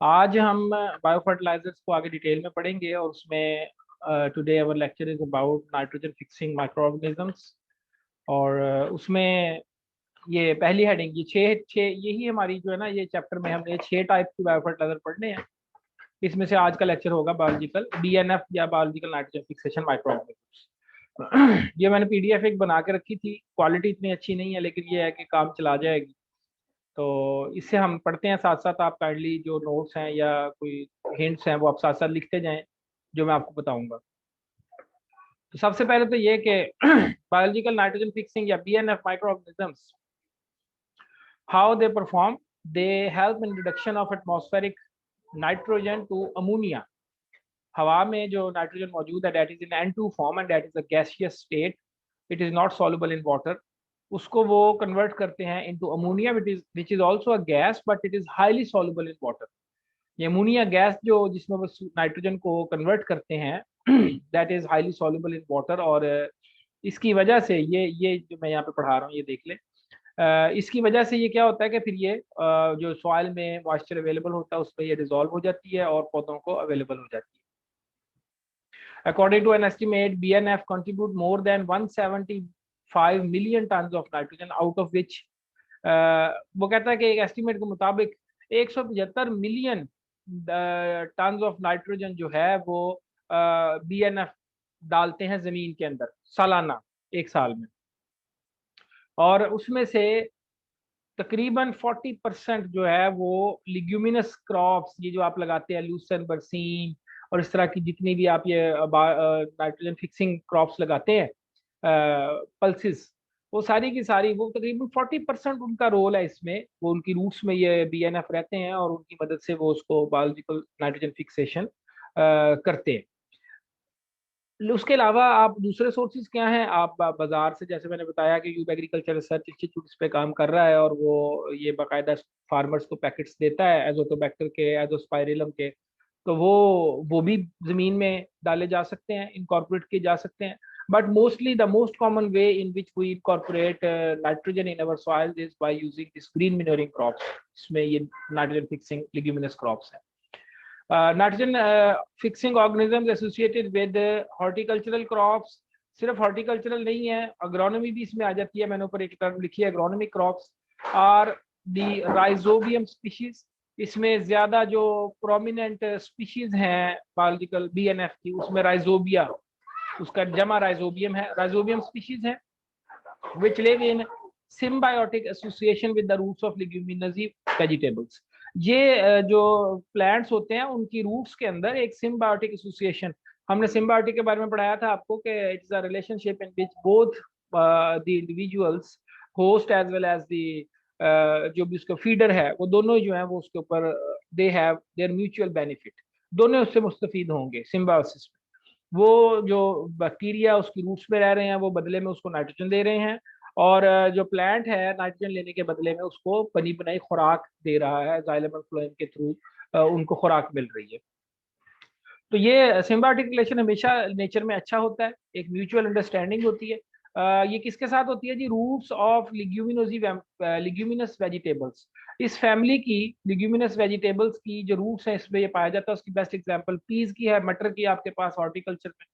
आज हम bio fertilisers को आगे डिटेल में पढ़ेंगे और उसमें today our lecture is about nitrogen fixing micro organisms. और उसमें ये पहली हेडिंग, ये छः छः यही हमारी जो है ना, ये चैप्टर में हमने 6 टाइप की बायो फर्टिलाइजर पढ़ने हैं। इसमें से आज का लेक्चर होगा बायोलॉजिकल बीएनएफ या biological nitrogen fixation micro organisms. ये मैंने पीडीएफ एक बना के रखी थी, क्वालिटी इतनी अच्छी नहीं है लेकिन ये है कि काम चला जाएगी। तो इससे हम पढ़ते हैं, साथ साथ आप काइंडली जो नोट्स हैं या कोई हिंट्स हैं वो आप साथ साथ लिखते जाएं जो मैं आपको बताऊंगा। तो सबसे पहले तो ये कि बायोलॉजिकल नाइट्रोजन फिक्सिंग या BNF microorganisms, how they perform. They help in reduction of atmospheric nitrogen to ammonia. हवा में जो नाइट्रोजन मौजूद है that is in N2 form and that is a gaseous state, it is not soluble in water. उसको वो convert करते हैं into ammonia which is also a gas but it is highly soluble in water. ये ammonia gas जो जिसमें वो nitrogen को convert करते हैं that is highly soluble in water. और इसकी वजह से ये जो मैं यहाँ पे पढ़ा रहा हूँ ये देख ले। इसकी वजह से ये क्या होता है कि फिर ये जो सॉइल में मॉइस्चर अवेलेबल होता है उसमें ये डिजोल्व हो जाती है और पौधों को अवेलेबल हो जाती है। According to an estimate, BNF contribute more than 175 million tons of nitrogen, out of which वो कहता है कि एक एस्टिमेट के मुताबिक 175 मिलियन टन्स ऑफ नाइट्रोजन जो है वो बीएनएफ डालते हैं जमीन के अंदर सालाना, एक साल में। और उसमें से तकरीबन 40% जो है वो लिग्यूमिनस क्रॉप्स, ये जो आप लगाते हैं लूसन बरसीम और इस तरह की जितनी भी आप ये नाइट्रोजन फिक्सिंग क्रॉप्स लगाते हैं, पल्सिस, वो सारी की सारी वो तकरीबन 40% उनका रोल है इसमें। वो उनकी रूट्स में ये बीएनएफ रहते हैं और उनकी मदद से वो उसको बायोलॉजिकल नाइट्रोजन फिक्सेशन करते हैं। उसके अलावा आप दूसरे सोर्सेज क्या हैं, आप बाजार से, जैसे मैंने बताया कि यूब एग्रीकल्चर रिसर्च इंस्टीट्यूट इस पे काम कर रहा है और वो ये बाकायदा फार्मर्स को पैकेट्स देता है एजोटोबैक्टर के, एजोस्पाइरिलम के। तो वो भी जमीन में डाले जा सकते हैं, इनकॉर्पोरेट किए जा सकते हैं। But mostly the most common way in which we incorporate nitrogen in our soil is by using this green manuring crops. इसमें ये नाइट्रोजन फिक्सिंग लिग्यूमिनस क्रॉप्स है। Nitrogen fixing organisms associated with horticultural crops. सिर्फ horticultural नहीं है, अग्रोनॉमी भी इसमें आ जाती है। मैंने ऊपर एक टर्म लिखी है agronomic crops are the rhizobium species. इसमें ज्यादा जो प्रोमिनेंट स्पीशीज हैं बायोलॉजिकल बीएनएफ की, उसमें राइजोबिया, उसका जमा राइजोबियम है, राइजोबियम स्पीशीज है which live in symbiotic association with the roots of leguminous vegetables। ये जो प्लांट्स होते हैं उनकी रूट्स के अंदर एक सिम्बायोटिक एसोसिएशन, हमने सिम्बायोटिक के बारे में पढ़ाया था आपको कि it is a relationship in which both the individuals, host as well as the जो भी उसका फीडर है, वो दोनों जो है वो उसके ऊपर they have their mutual benefit, दोनों उससे मुस्तफीद होंगे सिम्बायोसिस में। वो जो बैक्टीरिया उसकी रूट्स में रह रहे हैं वो बदले में उसको नाइट्रोजन दे रहे हैं, और जो प्लांट है नाइट्रोजन लेने के बदले में उसको बनी बनाई खुराक दे रहा है, जाइलम और फ्लोएम के थ्रू उनको खुराक मिल रही है। तो ये सिम्बायोटिक रिलेशन हमेशा नेचर में अच्छा होता है, एक म्यूचुअल अंडरस्टैंडिंग होती है। ये किसके साथ होती है जी? Roots of leguminosae leguminous vegetables. इस फैमिली की लिग्यूमिनस वेजिटेबल्स की जो रूट्स हैं इसमें ये पाया जाता है। उसकी बेस्ट एग्जांपल पीज की है, मटर की आपके पास हॉर्टिकल्चर में।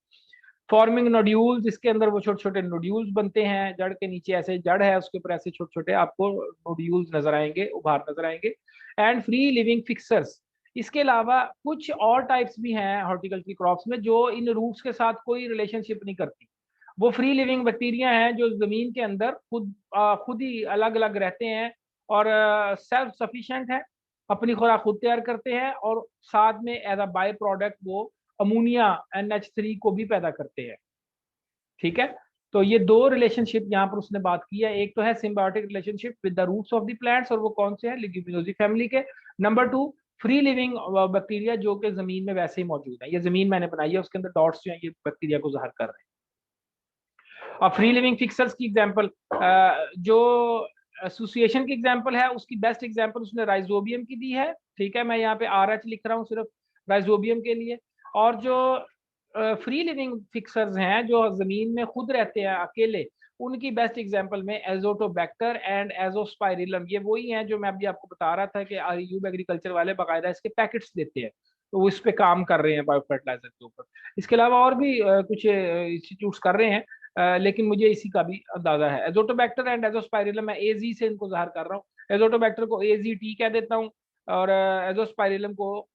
फॉर्मिंग नोड्यूल्स, इसके अंदर वो छोटे छोटे नोड्यूल्स बनते हैं, जड़ के नीचे ऐसे जड़ है उसके ऊपर ऐसे छोटे छोटे आपको नोड्यूल्स नजर आएंगे, उभार नजर आएंगे। And free living fixers. इसके अलावा कुछ और टाइप्स भी हैं हॉर्टिकल्चर क्रॉप्स में जो इन रूट्स के साथ कोई रिलेशनशिप नहीं करती। वो फ्री लिविंग बैक्टीरिया हैं जो जमीन के अंदर खुद ही अलग अलग रहते हैं और सेल्फ सफिशिएंट है, अपनी खुराक खुद तैयार करते हैं और साथ में एज अ बाय प्रोडक्ट वो अमोनिया NH3 को भी पैदा करते हैं। ठीक है, तो ये दो रिलेशनशिप यहाँ पर उसने बात की है। एक तो है symbiotic relationship with the roots of the plants, और वो कौन से हैं? लिग्यूमिनोसी फैमिली के। Number two, free living bacteria जो कि जमीन में वैसे ही मौजूद है। ये जमीन मैंने बनाई है, उसके अंदर डॉट्स जो हैं ये बैक्टीरिया को ज़ाहिर कर रहे हैं। और फ्री लिविंग फिक्सर्स की एग्जांपल, जो एसोसिएशन की एग्जांपल है उसकी बेस्ट एग्जांपल उसने राइजोबियम की दी है। ठीक है, मैं यहाँ पे RH लिख रहा हूँ सिर्फ राइजोबियम के लिए। और जो फ्री लिविंग फिक्सर्स हैं जो जमीन में खुद रहते हैं अकेले, उनकी बेस्ट एग्जांपल में एजोटोबैक्टर एंड एजोस्पाइरिलम, ये वही हैं जो मैं अभी आपको बता रहा था कि आरयूब एग्रीकल्चर वाले बाकायदा इसके पैकेट्स देते हैं, तो वो इस पे काम कर रहे हैं बायो फर्टिलाइजर के ऊपर। इसके अलावा और भी कुछ इंस्टीट्यूट्स कर रहे हैं, लेकिन मुझे इसी का भी अंदाजा है। एजोटोबैक्टर एंड एजोस्पाइरिलम, मैं एजी से इनको ज़ाहिर कर रहा हूँ। एजोटोबैक्टर को एजीटी कह देता हूँ और एजोस्पाइरिलम को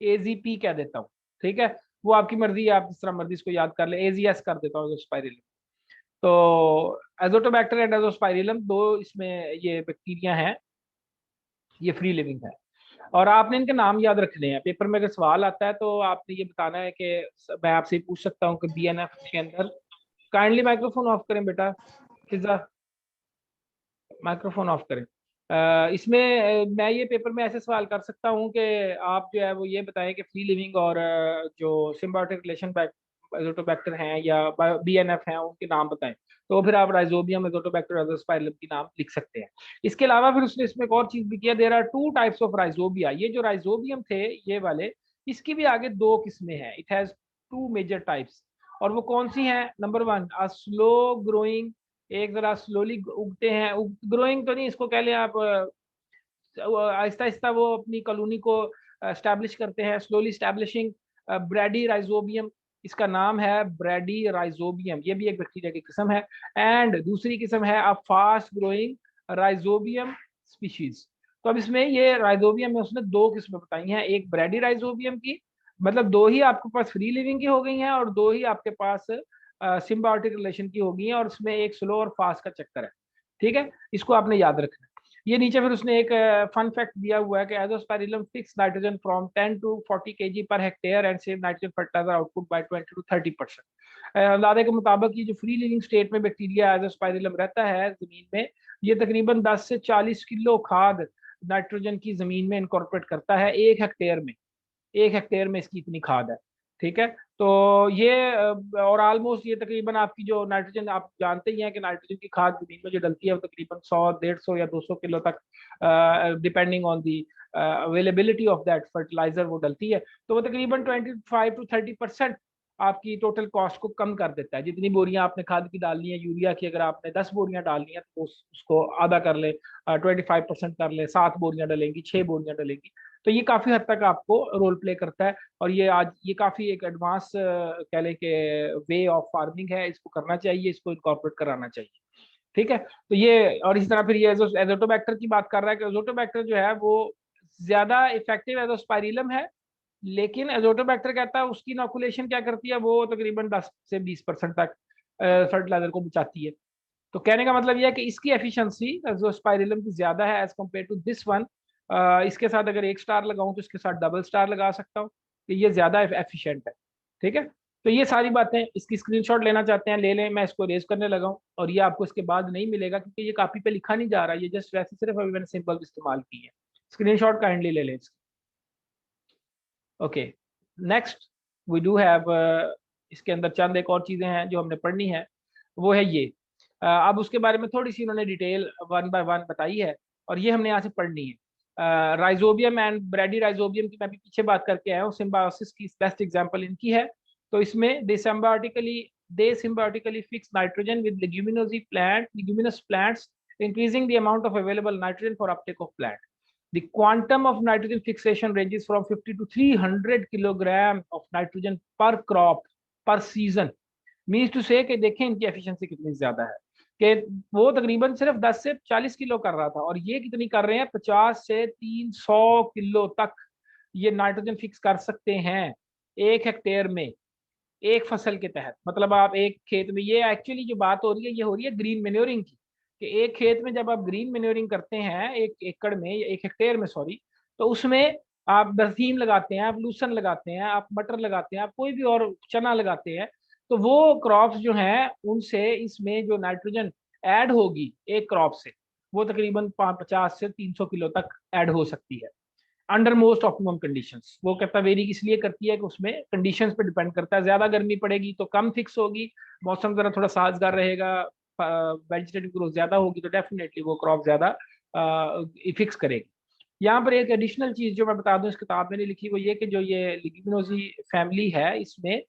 एजीपी कह देता हूँ। ठीक है, वो आपकी मर्जी है, आप जिस तरह मर्जी इसको याद कर ले। एजीएस कर देता हूँ एजोस्पाइरिलम। तो एजोटोबैक्टर एंड एजोस्पाइरिलम दो इसमें ये बैक्टीरिया हैं, ये फ्री लिविंग है और आपने इनके नाम याद रखने हैं। पेपर में अगर सवाल आता है तो आपने ये बताना है कि मैं आपसे पूछ सकता हूँ कि बीएनएफ के अंदर, काइंडली माइक्रोफोन ऑफ करें बेटा, फिजा माइक्रोफोन ऑफ करें। इसमें मैं ये पेपर में ऐसे सवाल कर सकता हूँ कि आप जो है वो ये बताएं कि फ्री लिविंग और जो सिम्बायोटिक रिलेशन एजोटोबैक्टर हैं या बीएनएफ हैं उनके नाम बताएं, तो फिर आप राइजोबियम, एजोटोबैक्टर, एजोस्पाइरिलम की नाम लिख सकते हैं। इसके अलावा फिर उसने इसमें एक और चीज भी किया, there are two types of rhizobia. ये जो राइजोबियम थे ये वाले, इसकी भी आगे दो किस्में हैं। It has two major types, और वो कौन सी हैं? Number one, a slow growing, एक जरा स्लोली उगते हैं, ग्रोइंग तो नहीं, इसको कह लें आप आहिस्ता आहिस्ता वो अपनी कॉलोनी को स्टैब्लिश करते हैं, स्लोली स्टैब्लिशिंग ब्रेडी राइजोबियम। इसका नाम है ब्रेडी राइजोबियम, ये भी एक बैक्टीरिया की किस्म है। एंड दूसरी किस्म है a fast growing rhizobium species. तो अब इसमें ये राइजोबियम में उसने दो किस्में बताई हैं, एक ब्रेडी राइजोबियम की, मतलब दो ही आपके पास फ्री लिविंग की हो गई हैं और दो ही आपके पास सिम्बायोटिक रिलेशन की होगी हैं, और इसमें एक स्लो और फास्ट का चक्कर है। ठीक है, इसको आपने याद रखना है। ये नीचे फिर उसने एक फन फैक्ट दिया हुआ है कि azospirillum fix nitrogen from 10 to 40 KG per hectare and save nitrogen fertiliser output by 20 to 30%। अंदाजे के मुताबिक ये जो फ्री लिविंग स्टेट में बैक्टीरिया एजोस्पाइरिलम रहता है जमीन में, ये तकरीबन 10 से 40 किलो खाद नाइट्रोजन की जमीन में इनकॉर्पोरेट करता है 1 हेक्टेयर में। 1 हेक्टेयर में इसकी इतनी खाद है। ठीक है, तो ये और ऑलमोस्ट ये तकरीबन आपकी जो नाइट्रोजन, आप जानते ही हैं कि नाइट्रोजन की खाद जमीन में जो डलती है वो तकरीबन 100, 150 या 200 किलो तक, depending on the availability of that fertiliser वो डलती है। तो वो तकरीबन 25 to 30% आपकी टोटल कॉस्ट को कम कर देता है। जितनी बोरियां आपने खाद की डालनी है यूरिया की, अगर आपने 10 बोरियां डालनी है तो उसको आधा कर ले, 25% कर ले, 7 बोरियां डलेंगी, 6 बोरियां डलेंगी। तो ये काफी हद तक आपको रोल प्ले करता है, और ये आज ये काफी एक एडवांस कह लें कि वे ऑफ फार्मिंग है, इसको करना चाहिए, इसको इनकॉर्पोरेट कराना चाहिए। ठीक है, तो ये और इसी तरह फिर ये एजोटोबैक्टर की बात कर रहा है कि एजोटोबैक्टर जो है वो ज्यादा इफेक्टिव एजोस्पाइरिलम है, लेकिन एजोटोबैक्टर कहता है उसकी इनोकुलेशन क्या करती है, वो तकरीबन 10 से 20% तक फर्टिलाइजर को बचाती है। तो कहने का मतलब यह है कि इसकी एफिशिएंसी एजोस्पाइरिलम की ज्यादा है as compare to this one. इसके साथ अगर 1 स्टार लगाऊं तो इसके साथ डबल स्टार लगा सकता हूँ कि ये ज्यादा एफिशिएंट है। ठीक है, तो ये सारी बातें, इसकी स्क्रीनशॉट लेना चाहते हैं ले लें, मैं इसको रेज करने लगा हूँ, और ये आपको इसके बाद नहीं मिलेगा क्योंकि ये कॉपी पे लिखा नहीं जा रहा, ये जस्ट वैसे सिर्फ अभी मैंने सिंबल इस्तेमाल की है। स्क्रीनशॉट काइंडली ले लें इसकी। Okay, next we do have, इसके अंदर चंद एक और चीजें हैं जो हमने पढ़नी है, वो है ये। अब उसके बारे में थोड़ी सी उन्होंने डिटेल वन बाय वन बताई है, और ये हमने यहाँ से पढ़नी है। राइजोबियम एंड ब्रेडी राइजोबियम की मैं भी पीछे बात करके आया हूँ, सिम्बायोसिस की बेस्ट एग्जांपल इनकी है। तो इसमें दे symbiotically fix nitrogen with leguminous plants, increasing the amount of available nitrogen for uptake of plant. The quantum of nitrogen fixation ranges from 50 to 300 kilogram of nitrogen per crop per season. Means to say कि देखें इनकी efficiency कितनी ज्यादा है, कि वो तकरीबन सिर्फ 10 से 40 किलो कर रहा था और ये कितनी कर रहे हैं, 50 से 300 किलो तक ये नाइट्रोजन फिक्स कर सकते हैं 1 हेक्टेयर में, एक फसल के तहत। मतलब आप एक खेत में, ये एक्चुअली जो बात हो रही है ये हो रही है ग्रीन मेन्योरिंग की, कि एक खेत में जब आप ग्रीन मेन्योरिंग करते हैं 1 एकड़ में, 1 हेक्टेयर में सॉरी, तो उसमें आप बरसीम लगाते हैं, आप लूसन लगाते हैं, आप मटर लगाते हैं, आप कोई भी और चना लगाते हैं, तो वो क्रॉप्स जो हैं उनसे इसमें जो नाइट्रोजन ऐड होगी एक क्रॉप से, वो तकरीबन 50 से 300 किलो तक ऐड हो सकती है अंडर मोस्ट ऑप्टिमम कंडीशंस। वो कहता वेरी इसलिए करती है कि उसमें कंडीशंस पे डिपेंड करता है, ज्यादा गर्मी पड़ेगी तो कम फिक्स होगी, मौसम जरा थोड़ा साजगार रहेगा, वेजिटेटिव ग्रोथ ज्यादा होगी तो डेफिनेटली वो क्रॉप ज्यादा फिक्स करेगी। यहाँ पर एक एडिशनल चीज जो मैं बता दूं, इस किताब में नहीं लिखी, वो ये कि जो ये लिग्यूमिनोसी फैमिली है इसमें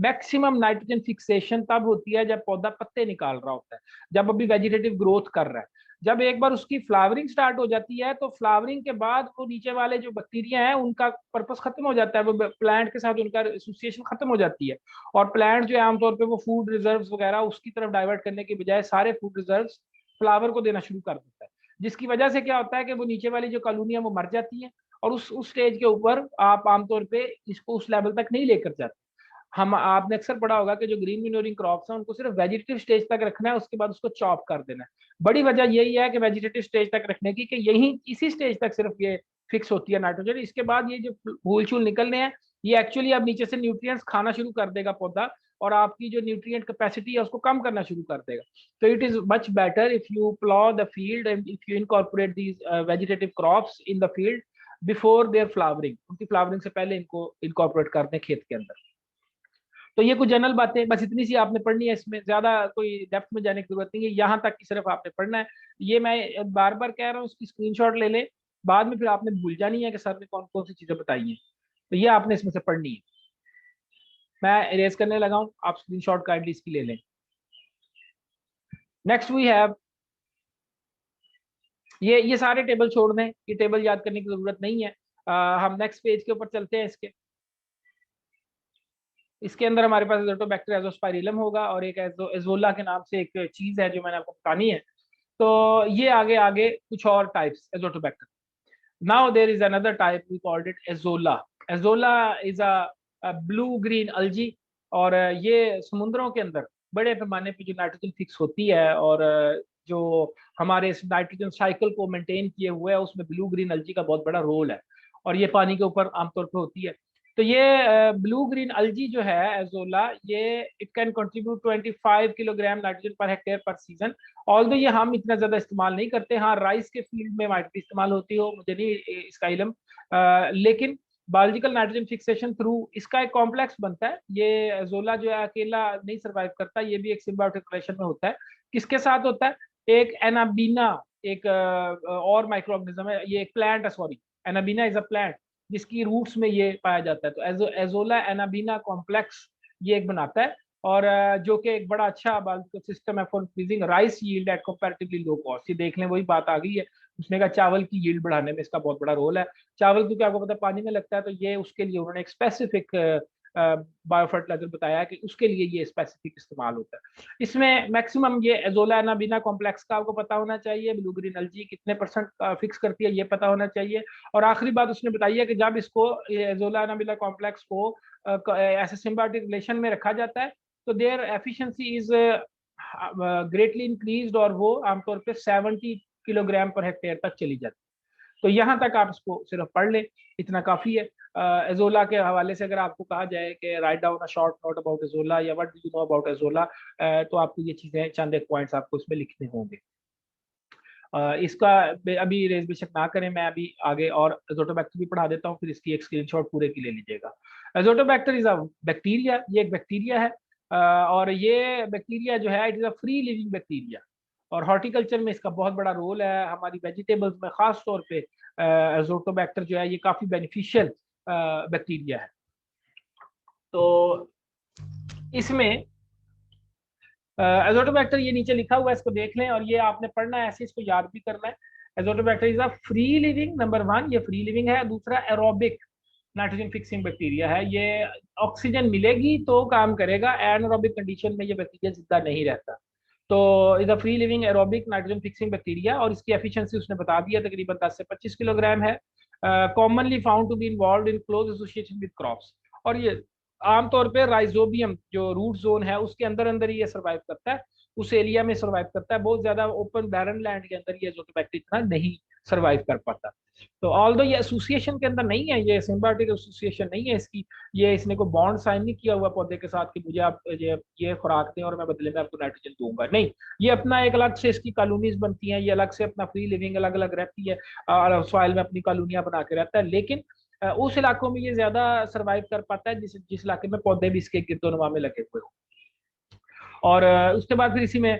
मैक्सिमम नाइट्रोजन फिक्सेशन तब होती है जब पौधा पत्ते निकाल रहा होता है, जब अभी वेजिटेटिव ग्रोथ कर रहा है। जब एक बार उसकी फ्लावरिंग स्टार्ट हो जाती है तो फ्लावरिंग के बाद वो नीचे वाले जो बैक्टीरिया हैं उनका पर्पस खत्म हो जाता है, वो प्लांट के साथ उनका एसोसिएशन खत्म हो जाती है। और प्लांट जो है आमतौर पर वो फूड रिजर्व्स वगैरह उसकी तरफ डाइवर्ट करने के बजाय सारे फूड रिजर्व्स फ्लावर को देना शुरू कर देता है, जिसकी वजह से क्या होता है कि वो नीचे वाली जो कॉलोनियां वो मर जाती हैं। और उस स्टेज के ऊपर आप आमतौर पे इसको उस लेवल तक नहीं लेकर जाते। हम आपने अक्सर पढ़ा होगा कि जो ग्रीन मिनोरिंग क्रॉप्स हैं उनको सिर्फ वेजिटेटिव स्टेज तक रखना है, उसके बाद उसको चॉप कर देना है। बड़ी वजह यही है कि वेजिटेटिव स्टेज तक रखने की, कि यही इसी स्टेज तक सिर्फ ये फिक्स होती है नाइट्रोजन। इसके बाद ये जो फूल छूल निकलने हैं ये एक्चुअली अब नीचे से न्यूट्रिएंट्स खाना शुरू कर देगा पौधा, और आपकी जो न्यूट्रिएंट कैपेसिटी है उसको कम करना शुरू कर देगा। तो it is much better if you plough the field and if you incorporate these vegetative crops in the field before their flowering, उनकी फ्लावरिंग से पहले इनको इनकॉर्पोरेट कर दें खेत के अंदर। तो ये कुछ जनरल बातें बस इतनी सी आपने पढ़नी है, इसमें ज्यादा कोई डेप्थ में जाने की जरूरत नहीं है, यहाँ तक की सिर्फ आपने पढ़ना है। ये मैं बार बार कह रहा हूँ, इसकी स्क्रीनशॉट ले लें, बाद में फिर आपने भूल जानी है कि सर ने कौन कौन सी चीजें बताई हैं। तो ये आपने इसमें से पढ़नी है। मैं इरेज करने लगा हूँ, आप स्क्रीनशॉट काइंडली इसकी ले लें। नेक्स्ट वी हैव ये सारे टेबल छोड़ दें, ये टेबल याद करने की जरूरत नहीं है। हम नेक्स्ट पेज के ऊपर चलते हैं। इसके अंदर हमारे पास एजोटोबैक्टर एजोस्पाइरिलम होगा, और एक एजोला के नाम से एक चीज है जो मैंने आपको बतानी है। तो ये आगे आगे कुछ और types azotobacter. Now there is another type we called it azolla. Azolla is a blue green algae, और ये समुद्रों के अंदर बड़े पैमाने पे जो नाइट्रोजन फिक्स होती है, और जो हमारे इस नाइट्रोजन साइकिल को मेंटेन किए हुए है उसमें ब्लू ग्रीन अल्जी का बहुत बड़ा रोल है, और ये पानी के ऊपर आमतौर पर होती है। तो ये ब्लू ग्रीन अल्जी जो है एजोला, ये it can contribute 25 kilogram nitrogen per hectare पर सीजन। ऑल्दो ये हम इतना ज्यादा इस्तेमाल नहीं करते, हाँ राइस के फील्ड में माइट भी इस्तेमाल होती हो, मुझे नहीं इसका इलम। लेकिन बायोलॉजिकल नाइट्रोजन फिक्सेशन थ्रू इसका एक कॉम्प्लेक्स बनता है। ये एजोला जो है अकेला नहीं सर्वाइव करता, ये भी एक सिम्बायोटिक रिलेशन में होता है। किसके साथ होता है? एक एनाबीना, एक और माइक्रो ऑर्गेनिज्म है, ये एक प्लांट है, sorry anabaena is a plant जिसकी रूट्स में ये पाया जाता है। तो एजोला एनाबीना कॉम्प्लेक्स ये एक बनाता है, और जो कि एक बड़ा अच्छा सिस्टम है for increasing rice yield at comparatively low cost. ये देख लें वही बात आ गई है, उसने कहा चावल की यील्ड बढ़ाने में इसका बहुत बड़ा रोल है। चावल क्योंकि आपको पता है पानी में लगता है, तो ये उसके लिए उन्होंने एक स्पेसिफिक बायोफर्टिलाइजर बताया कि उसके लिए ये स्पेसिफिक इस्तेमाल होता है। इसमें मैक्सिमम ये एजोला एनाबीना कॉम्प्लेक्स का आपको पता होना चाहिए, ब्लू ग्रीन एल्जी कितने परसेंट फिक्स करती है ये पता होना चाहिए। और आखिरी बात उसने बताई है कि जब इसको एजोला एनाबीना कॉम्प्लेक्स को ऐसे सिम्बायोटिक रिलेशन में रखा जाता है तो their efficiency is greatly increased, और वो आमतौर पर 70 किलोग्राम पर हेक्टेयर तक चली जाती है। तो यहाँ तक आप इसको सिर्फ पढ़ लें, इतना काफी है। एजोला के हवाले से अगर आपको कहा जाए कि right down a short note about azolla या what do you know about azolla, तो आपको ये चीजें चंद एक पॉइंट्स आपको इसमें लिखने होंगे। इसका अभी रेज बेशक ना करें, मैं अभी आगे और एजोटोबैक्टर भी पढ़ा देता हूँ, फिर इसकी एक स्क्रीनशॉट पूरे की ले लीजिएगा। एजोटोबैक्टर इज अ बैक्टीरिया, ये एक बैक्टीरिया है, और ये बैक्टीरिया जो है it is a free living bacteria, और हॉर्टिकल्चर में इसका बहुत बड़ा रोल है। हमारी वेजिटेबल्स में खास तौर पे एजोटोबैक्टर जो है ये काफी बेनिफिशियल बैक्टीरिया है। तो इसमें एजोटोबैक्टर ये नीचे लिखा हुआ है, इसको देख लें, और ये आपने पढ़ना है ऐसे, इसको याद भी करना है। Azotobacter is a free living, number one ये फ्री लिविंग है, दूसरा एरोबिक नाइट्रोजन फिक्सिंग बैक्टीरिया है। ये ऑक्सीजन मिलेगी तो काम करेगा, एनएरोबिक कंडीशन में ये बैक्टीरिया जिंदा नहीं रहता। तो is a free living aerobic nitrogen fixing bacteria, और इसकी एफिशिएंसी उसने बता दिया तकरीबन 10 से 25 किलोग्राम है। Commonly found to be involve in close association with crops, और ये आमतौर पे राइजोबियम जो रूट जोन है उसके अंदर अंदर ही ये सर्वाइव करता है, उस एरिया में सर्वाइव करता है। बहुत ज्यादा ओपन बैरन लैंड के अंदर ये एजोटोबैक्टर इतना नहीं सर्वाइव कर पाता। तो ऑल्दो ये एसोसिएशन के अंदर नहीं है, ये सिम्बायोटिक एसोसिएशन नहीं है इसकी, ये इसने कोई बॉन्ड साइन नहीं किया हुआ पौधे के साथ कि मुझे आप ये खुराक दें और मैं बदले में आपको नाइट्रोजन दूंगा, नहीं। ये अपना एक अलग से इसकी कॉलोनीज बनती हैं, ये अलग से अपना फ्री लिविंग अलग अलग रहती है, सॉइल में अपनी कॉलोनियां बना के रहता है। लेकिन उस इलाकों में ये ज्यादा सर्वाइव कर पाता है जिस जिस इलाके में पौधे भी इसके गिरदोनवा में लगे हुए हो। और उसके बाद फिर इसी में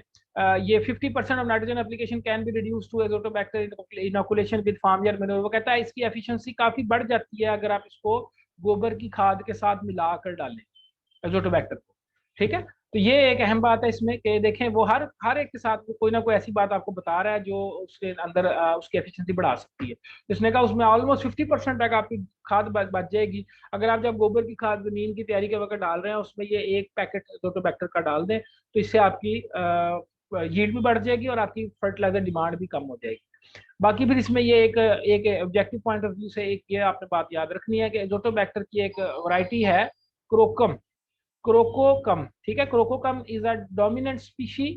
ये 50% of nitrogen application can be reduce to Azotobacter inoculation with farm yard manure. वो कहता है इसकी एफिशिएंसी काफी बढ़ जाती है अगर आप इसको गोबर की खाद के साथ मिलाकर डालें। एजोटोबैक्टर को। ठीक है, तो ये एक अहम बात है इसमें कि देखें वो हर हर एक के साथ कोई ना कोई ऐसी बात आपको बता रहा है जो उसके अंदर उसकी एफिशिएंसी बढ़ा सकती है। तो इसने कहा उसमें ऑलमोस्ट 50% तक आपकी खाद बच जाएगी। अगर आप जब गोबर की खाद जमीन की तैयारी के वक्त डाल रहे हैं उसमें ये एक पैकेट एजोटोबैक्टर का डाल दें, तो इससे आपकी यील्ड भी बढ़ जाएगी और आपकी फर्टिलाइजर डिमांड भी कम हो जाएगी। बाकी फिर इसमें ये एक एक ऑब्जेक्टिव पॉइंट ऑफ व्यू से एक ये आपने बात याद रखनी है कि एजोटोबैक्टर की एक वैरायटी है क्रोकम, क्रोकोकम। ठीक है, chroococcum is a dominant species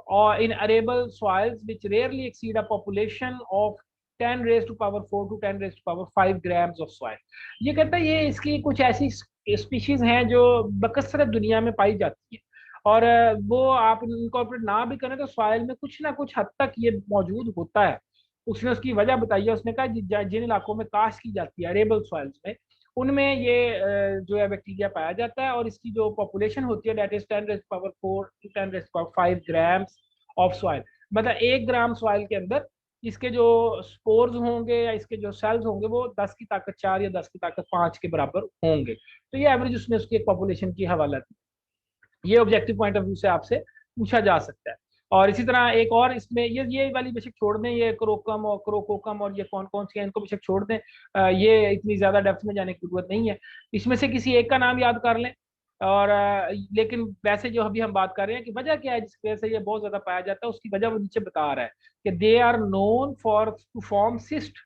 or in arable soils which rarely exceed a population of 10 raised to power 4 to 10 raised to power 5 grams of soil। ये कहता है ये इसकी कुछ ऐसी स्पीशीज हैं जो बकसरत दुनिया में पाई जाती है, और वो आप इनकॉर्पोरेट ना भी करें तो सॉइल में कुछ ना कुछ हद तक ये मौजूद होता है। उसने उसकी वजह बताई है, उसने कहा जिन इलाकों में काश्त की जाती है अरेबल सॉइल्स में, उनमें ये जो है बैक्टीरिया पाया जाता है, और इसकी जो पॉपुलेशन होती है that is 10 raise power 4 to 10 raise power 5 grams of soil. मतलब 1 ग्राम सॉइल के अंदर इसके जो स्पोर्स होंगे या इसके जो सेल्स होंगे वो 10 की ताकत 4 या 10 की ताकत 5 के बराबर होंगे। तो ये एवरेज उसने उसकी एक पॉपुलेशन की हवाला दी। ये ऑब्जेक्टिव पॉइंट ऑफ व्यू से आपसे पूछा जा सकता है। और इसी तरह एक और इसमें ये वाली बेशक छोड़ दें, ये क्रोकम और क्रोकोकम और ये कौन कौन सी है इनको बेशक छोड़ दें, ये इतनी ज्यादा डेप्थ में जाने की जरूरत नहीं है। इसमें से किसी एक का नाम याद कर लें। और लेकिन वैसे जो अभी हम बात कर रहे हैं कि वजह क्या है जिसकी वजह से ये बहुत ज्यादा पाया जाता है, उसकी वजह वो नीचे बता रहा है कि they are known for to form cyst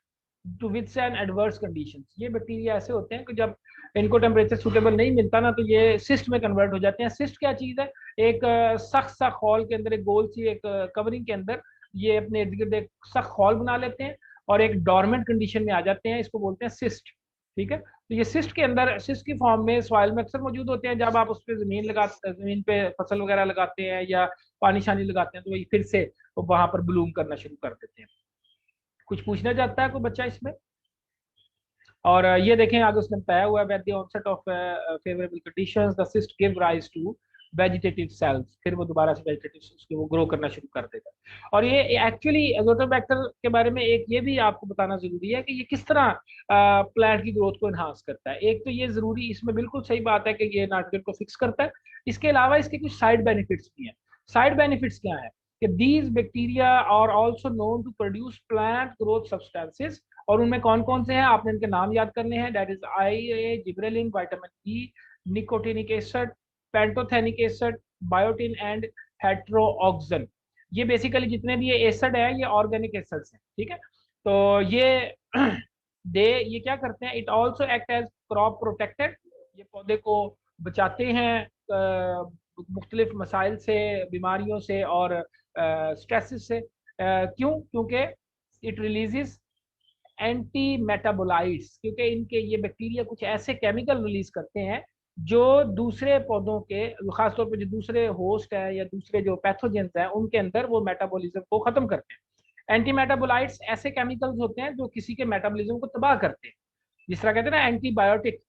to withstand adverse conditions. ये बैक्टीरिया ऐसे होते हैं कि जब इनको टेम्परेचर सुटेबल नहीं मिलता ना, तो ये सिस्ट में कन्वर्ट हो जाते हैं। सिस्ट क्या चीज है? एक सख्त सा हॉल के अंदर, एक गोल सी एक कवरिंग के अंदर ये अपने इर्द गिर्द एक सख्त हॉल बना लेते हैं और एक डॉर्मेंट कंडीशन में आ जाते हैं, इसको बोलते हैं सिस्ट। ठीक है, तो ये सिस्ट के अंदर सिस्ट की फॉर्म में सॉइल में अक्सर मौजूद होते हैं। जब आप उस पर जमीन पे फसल वगैरह लगाते हैं या पानी शानी लगाते हैं तो वही फिर से वहां पर ब्लूम करना शुरू कर देते हैं। कुछ पूछना चाहता है कोई बच्चा इसमें? और ये देखें आगे उसने बताया हुआ है, the onset of favourable conditions the cyst give rise to vegetative cells. फिर वो दोबारा से वेजिटेटिव उसके वो ग्रो करना शुरू कर देगा। और ये एक्चुअली एजोटोबैक्टर के बारे में एक ये भी आपको बताना जरूरी है कि ये किस तरह प्लांट की ग्रोथ को इन्हांस करता है। एक तो ये जरूरी, इसमें बिल्कुल सही बात है कि ये नाइट्रोजन को फिक्स करता है। इसके अलावा इसके कुछ साइड बेनिफिट्स भी हैं। साइड बेनिफिट्स क्या है कि these bacteria are also known to produce plant growth substances. और उनमें कौन कौन से हैं आपने इनके नाम याद करने हैं। That is IA, gibberellin, vitamin E, nicotinic acid, pantothenic acid, biotin and heteroauxin. ये बेसिकली जितने भी ये एसिड है ये ऑर्गेनिक एसिड्स हैं। ठीक है, तो ये क्या करते हैं, it also act as crop protected. ये पौधे को बचाते हैं मुख्तलिफ मसाइल से, बीमारियों से और स्ट्रेस से। क्यों? क्योंकि इट रिलीजेस एंटी मेटाबोलाइट्स, क्योंकि इनके ये बैक्टीरिया कुछ ऐसे केमिकल रिलीज करते हैं जो दूसरे पौधों के, खासतौर पर जो दूसरे होस्ट है या दूसरे जो पैथोजेंस हैं उनके अंदर वो मेटाबॉलिज्म को खत्म करते हैं। एंटी मेटाबोलाइट्स ऐसे केमिकल्स होते हैं जो किसी के मेटाबॉलिज्म को तबाह करते हैं, जिस तरह कहते हैं ना एंटीबायोटिक,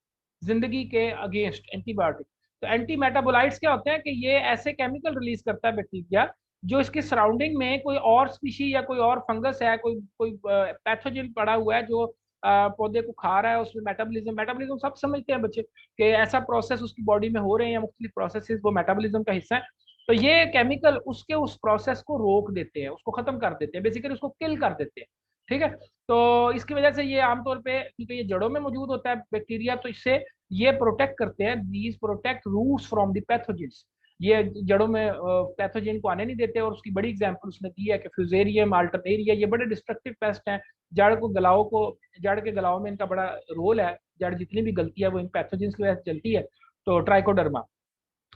जिंदगी के अगेंस्ट एंटीबायोटिक। तो एंटी मेटाबोलाइट्स क्या होते हैं कि ये ऐसे केमिकल रिलीज करता है बैक्टीरिया जो इसके सराउंडिंग में कोई और स्पीशी या कोई और फंगस है, कोई कोई पैथोजन पड़ा हुआ है जो पौधे को खा रहा है। उसमें मेटाबॉलिज्म, मेटाबॉलिज्म सब समझते हैं बच्चे कि ऐसा प्रोसेस उसकी बॉडी में हो रहे हैं या मुख्तलिफ प्रोसेसेस, वो मेटाबॉलिज्म का हिस्सा है। तो ये केमिकल उसके उस प्रोसेस को रोक देते हैं, उसको खत्म कर देते हैं, बेसिकली उसको किल कर देते हैं। ठीक है, तो इसकी वजह से ये आमतौर पे, क्योंकि ये जड़ों में मौजूद होता है बैक्टीरिया, तो इससे ये प्रोटेक्ट करते हैं, these protect roots from the pathogens. ये जड़ों में पैथोजेन को आने नहीं देते। और उसकी बड़ी एग्जांपल उसने दी है कि फ्यूजेरियम, अल्टरनेरिया, ये बड़े डिस्ट्रक्टिव पेस्ट हैं। जड़ के गलाव में इनका बड़ा रोल है। जड़ जितनी भी गलती है वो इन पैथोजेंस की वजह से चलती है। तो ट्राइकोडर्मा,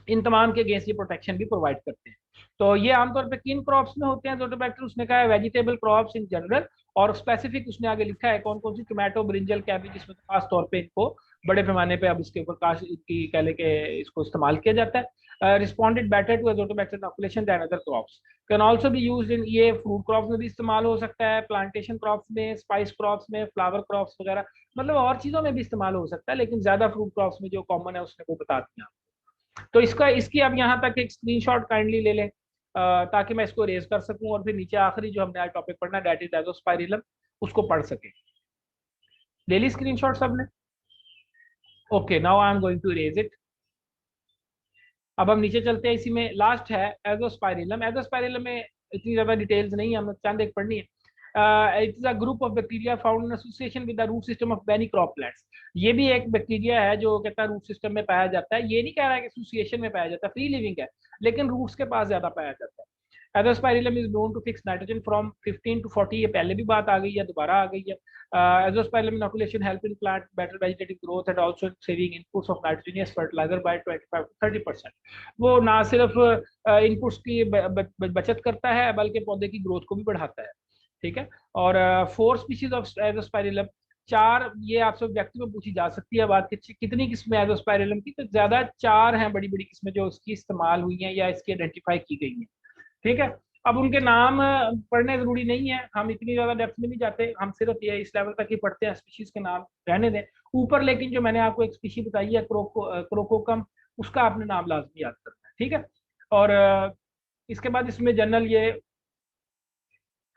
इन तमाम के अगेंस्ट ये प्रोटेक्शन भी प्रोवाइड करते हैं। तो ये आमतौर पे किन क्रॉप्स में होते हैं एजोटोबैक्टर? उसने कहा है वेजिटेबल क्रॉप्स इन जनरल, और स्पेसिफिक उसने आगे लिखा है कौन कौन सी, टोमेटो, ब्रिंजल, कैबेज, इसमें खास तौर पे इनको बड़े पैमाने पे अब इसके ऊपर काश की कह ले के इसको इस्तेमाल किया जाता है। Responded better to Azotobacter inoculation than other crops, can also be used in, ये फ्रूट क्रॉप्स में भी इस्तेमाल हो सकता है, प्लांटेशन क्रॉप्स में, स्पाइस क्रॉप्स में, फ्लावर क्रॉप्स वगैरह, मतलब और चीजों में भी इस्तेमाल हो सकता है, लेकिन ज्यादा फ्रूट क्रॉप्स में जो कॉमन है उसने वो बता दिया। तो इसकी अब यहाँ तक एक स्क्रीनशॉट काइंडली ले लें ताकि मैं इसको रेज कर सकूं और फिर नीचे आखिरी जो हमने आज टॉपिक पढ़ना दैट इज एजोस्पाइरिलम उसको पढ़ सके। ले ली स्क्रीनशॉट सबने? Okay, now I am going to raise it. अब हम नीचे चलते हैं, इसी में लास्ट है एजोस्पाइरिलम। एजोस्पाइरिलम में इतनी ज्यादा डिटेल्स नहीं है, हमें चंद एक पढ़नी है। It is a group of bacteria found in association with the root system of many crop plants. ये भी एक बैक्टीरिया है जो कहता है रूट सिस्टम में पाया जाता है। ये नहीं कह रहा है कि एसोसिएशन में पाया जाता है, फ्री लिविंग है, लेकिन रूट्स के पास ज्यादा पाया जाता है। Azospirillum is known to fix nitrogen from 15 to 40। ये पहले भी बात आ गई है, दोबारा आ गई है। Azospirillum inoculation help in plant better vegetative growth and also saving inputs of nitrogenous fertilizer by 25 to 30%। वो ना सिर्फ इनपुट्स की बचत करता है, बल्कि पौधे की ग्रोथ को भी बढ़ाता है। ठीक है। और 4 स्पीशीज ऑफ एजोस्पाइरिलम, 4, ये आपसे ऑब्जेक्टिव में पूछी जा सकती है बात कि कितनी किस्में एजोस्पाइरिलम की, तो ज्यादा 4 हैं बड़ी बड़ी किस्में जो इसकी इस्तेमाल हुई हैं या इसकी आइडेंटिफाई की गई हैं। ठीक है। अब उनके नाम पढ़ने जरूरी नहीं है, हम इतनी ज्यादा डेप्थ में नहीं जाते, हम सिर्फ ये इस लेवल तक ही पढ़ते हैं, स्पीशीज के नाम रहने दें ऊपर। लेकिन जो मैंने आपको एक स्पीशी बताई है क्रोकोकम, उसका आपने नाम लाजमी याद करना है। ठीक है। और इसके बाद इसमें जनरल ये,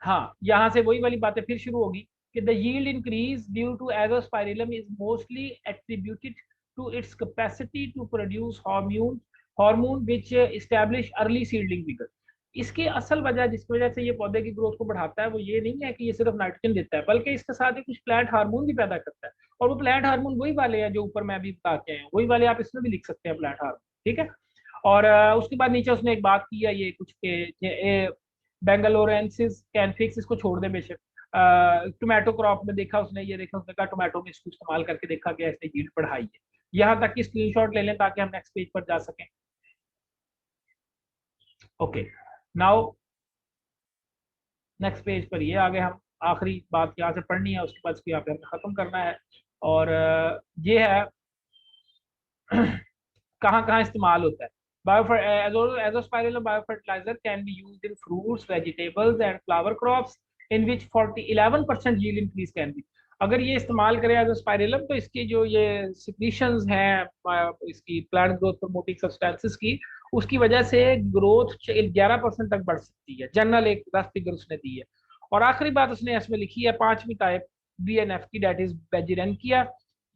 हाँ, यहाँ से वही वाली बातें फिर शुरू होगी कि the yield increase due to Azospirillum is mostly attributed to its capacity to produce hormone which establish early seedling vigour. इसकी असल वजह जिसकी वजह से ये पौधे की ग्रोथ को बढ़ाता है वो ये नहीं है कि ये सिर्फ नाइट्रोजन देता है, बल्कि इसके साथ ही कुछ प्लांट हार्मोन भी पैदा करता है। और वो प्लांट हार्मोन वही वाले हैं जो ऊपर मैं अभी बता के हैं, वही वाले आप इसमें भी लिख सकते हैं, प्लांट हार्मोन। ठीक है। और उसके बाद नीचे उसने एक बात की है, ये कुछ के बेंगलोरेंसिस कैनफिक्स, इसको छोड़ दे बेशक। टोमेटो क्रॉप में देखा उसने, ये देखा उसने कहा टोमेटो में इसको इस्तेमाल करके देखा गया, इसने यील्ड बढ़ाई है। यहाँ तक की स्क्रीनशॉट ले लें ताकि हम नेक्स्ट पेज पर जा सकें। ओके, नाउ नेक्स्ट पेज पर ये आगे हम आखिरी बात यहाँ से पढ़नी है, उसके बाद इसको यहाँ पे हमें खत्म करना है। और ये है कहाँ कहाँ इस्तेमाल होता है। Azospirillum biofertilizer can be used in fruits, vegetables and flower crops in which 11% yield increase can be। अगर ये इस्तेमाल करें एजोस्पाइरिलम तो इसकी जो ये सिक्रीशंस हैं इसकी प्लांट ग्रोथ प्रमोटिंग सब्सटेंसेस की, उसकी वजह से ग्रोथ 11% तक बढ़ सकती है। जनरल एक 10 फिगर उसने दी है। और आखिरी बात उसने इसमें लिखी है 5वीं टाइप BNF की, डेट इज बेजिरेनकिया।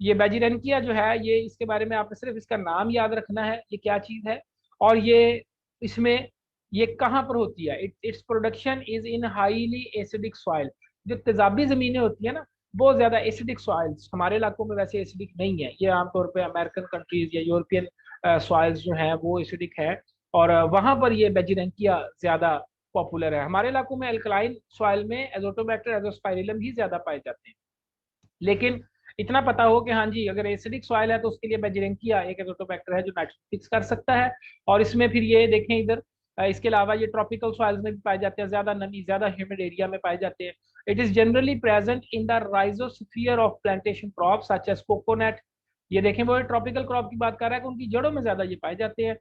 ये बेजिरेनकिया जो है, ये इसके बारे में आपने सिर्फ इसका नाम याद रखना है, ये क्या चीज है और ये इसमें ये कहाँ पर होती है। Its production is in highly acidic soil. जो तेजाबी जमीनें होती है ना, बहुत ज्यादा एसिडिक सॉइल्स, हमारे इलाकों में वैसे एसिडिक नहीं है, ये आमतौर पर अमेरिकन कंट्रीज या यूरोपियन सॉइल्स जो हैं वो एसिडिक है। और वहां पर ये बेजिरेनकिया ज्यादा पॉपुलर है। हमारे इलाकों में अल्कलाइन सॉइल में एजोटोबैक्टर एजोस्पाइरिलम ही ज्यादा पाए जाते हैं। लेकिन इतना पता हो कि हाँ जी, अगर एसिडिक सॉइल है तो उसके लिए बेजिरेंकिया एक एजोटोबैक्टर है जो नाइट्रोजन फिक्स कर सकता है। और इसमें फिर ये देखें इधर, इसके अलावा ये ट्रॉपिकल सॉइल्स में भी पाए जाते हैं, ज्यादा नमी ज्यादा ह्यूमिड एरिया में पाए जाते हैं। It is generally present in the rhizosphere of plantation crop such as coconut. ये देखें वो ट्रॉपिकल क्रॉप की बात कर रहा है कि उनकी जड़ों में ज्यादा ये पाए जाते हैं।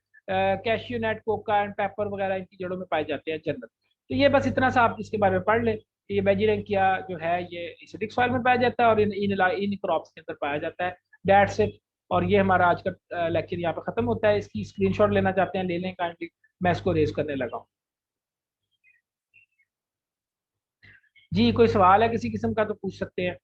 Cashew nut, cocoa and pepper वगैरह इनकी जड़ों में पाए जाते हैं जनरल। तो ये बस इतना सा आप इसके बारे में पढ़ लें। ये बेजिरेंकिया जो है ये एसिडिक सॉइल में पाया जाता है और इन क्रॉप्स के अंदर पाया जाता है। That's it. और ये हमारा आज का लेक्चर यहाँ पे खत्म होता है। इसकी स्क्रीनशॉट लेना चाहते हैं ले लें काइंडली, मैं इसको रेज करने लगा हूँ। जी कोई सवाल है किसी किस्म का तो पूछ सकते हैं।